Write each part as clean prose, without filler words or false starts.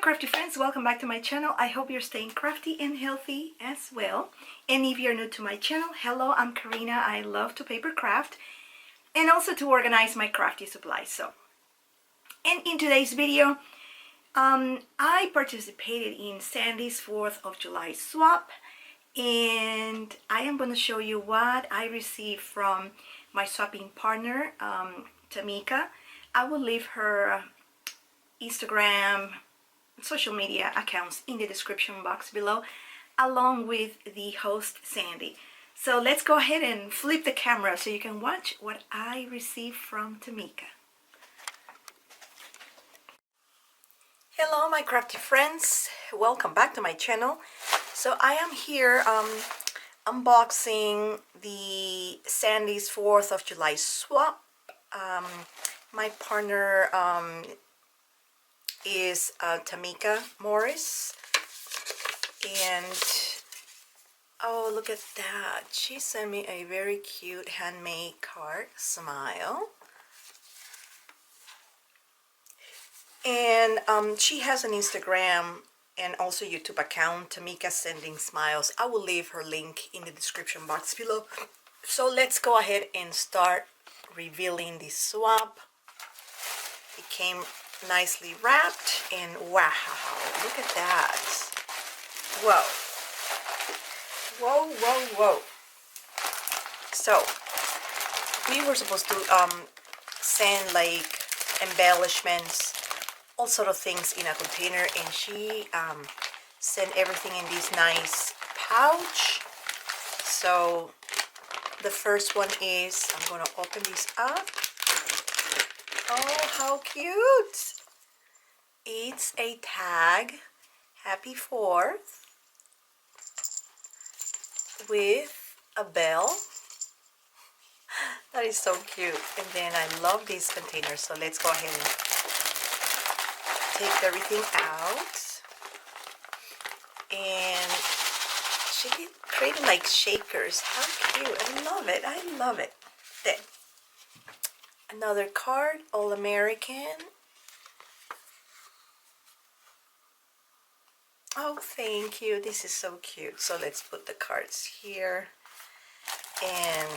crafty friends, welcome back to my channel. I hope you're staying crafty and healthy as well. And if you're new to my channel, hello, I'm Karina. I love to paper craft and also to organize my crafty supplies. And in today's video, I participated in Sandy's 4th of July swap, and I am going to show you what I received from my swapping partner, Tamika. I will leave her Instagram, social media accounts in the description box below, along with the host Sandy. So let's go ahead and flip the camera so you can watch what I received from Tamika. Hello my crafty friends, welcome back to my channel. So I am here unboxing the Sandy's 4th of July swap. My partner is Tamika Morris, and oh, look at that, she sent me a very cute handmade card, smile. And she has an Instagram and also YouTube account, Tamika Sending Smiles. I will leave her link in the description box below. So let's go ahead and start revealing this swap. It came nicely wrapped, and wow, look at that. Whoa, whoa, whoa, whoa. So we were supposed to send like embellishments, all sort of things in a container, and she sent everything in this nice pouch. So the first one is, I'm gonna open this up. Oh, how cute! It's a tag, Happy 4th, with a bell. That is so cute. And then I love these containers, so let's go ahead and take everything out. And she did create like shakers. How cute! I love it. I love it. Then another card, All American. Oh, thank you. This is so cute. So let's put the cards here. And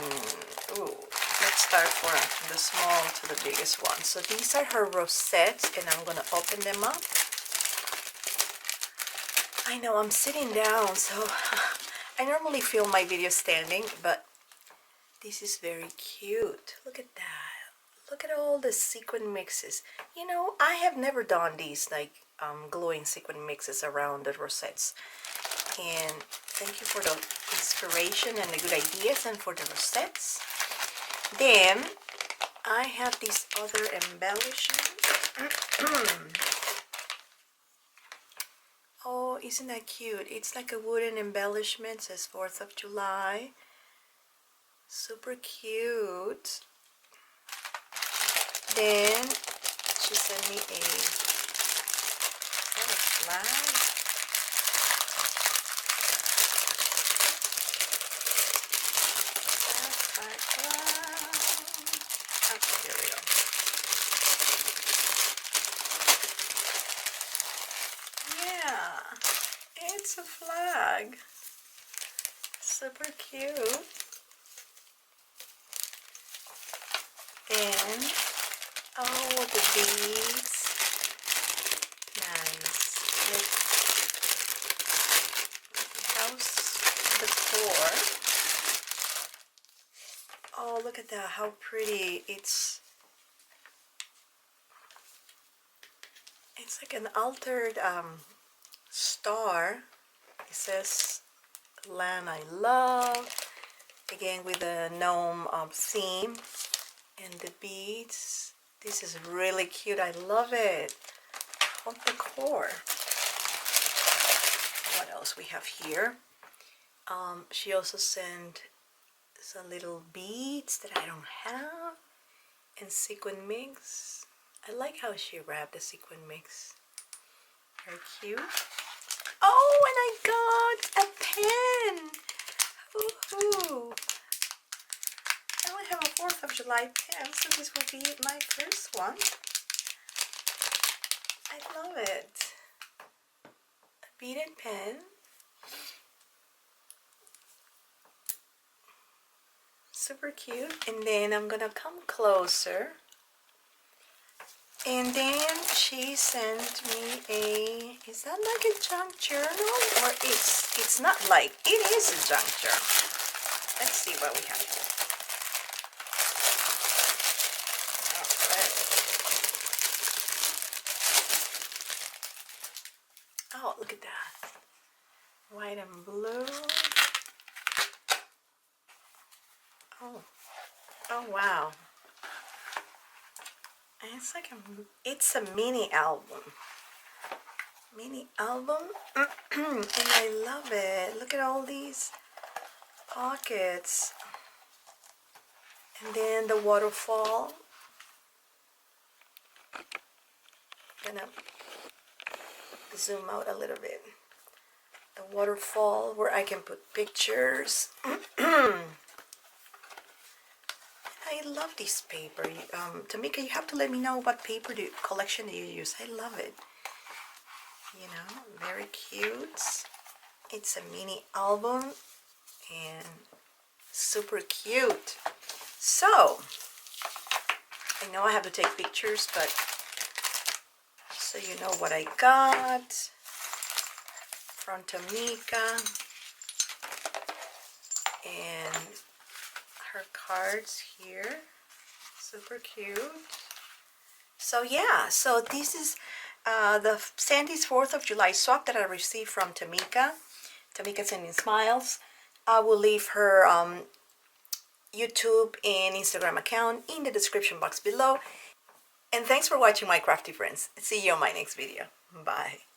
ooh, let's start from the small to the biggest one. So these are her rosettes, and I'm gonna open them up. I know I'm sitting down, so I normally film my videos standing, but this is very cute. Look at that. Look at all the sequin mixes. You know, I have never done these like glowing sequin mixes around the rosettes. And thank you for the inspiration and the good ideas, and for the rosettes. Then I have these other embellishments. Oh, isn't that cute? It's like a wooden embellishment. It says 4th of July. Super cute. Then she sent me a flag. Okay, here we go. Yeah, it's a flag. Super cute. Then, oh, the beads. Nice. How's the core? Oh, look at that, how pretty. It's like an altered star. It says Land I Love, again with a gnome theme, and the beads. This is really cute. I love it. How the core. What else we have here? She also sent some little beads that I don't have, and sequin mix. I like how she wrapped the sequin mix. Very cute. Oh, and I got a pen. Woohoo! I don't have a 4th of July pen, so this will be my first one. I love it. beaded pen. Super cute. And then I'm gonna come closer. And then she sent me a, is that like a junk journal? Or it's not like, it is a junk journal. Let's see what we have. Oh, look at that. White and blue. Oh wow. And it's like it's a mini album. Mini album. And I love it. Look at all these pockets. And then the waterfall. I'm gonna zoom out a little bit. The waterfall where I can put pictures. I love this paper. Tamika, you have to let me know what paper collection do you use. I love it. You know, very cute. It's a mini album and super cute. So, I know I have to take pictures, but so you know what I got from Tamika. And her cards here, super cute. So yeah, so this is the Sandy's 4th of July swap that I received from Tamika. Tamika sending smiles. I will leave her YouTube and Instagram account in the description box below. And thanks for watching, my crafty friends. See you on my next video. Bye.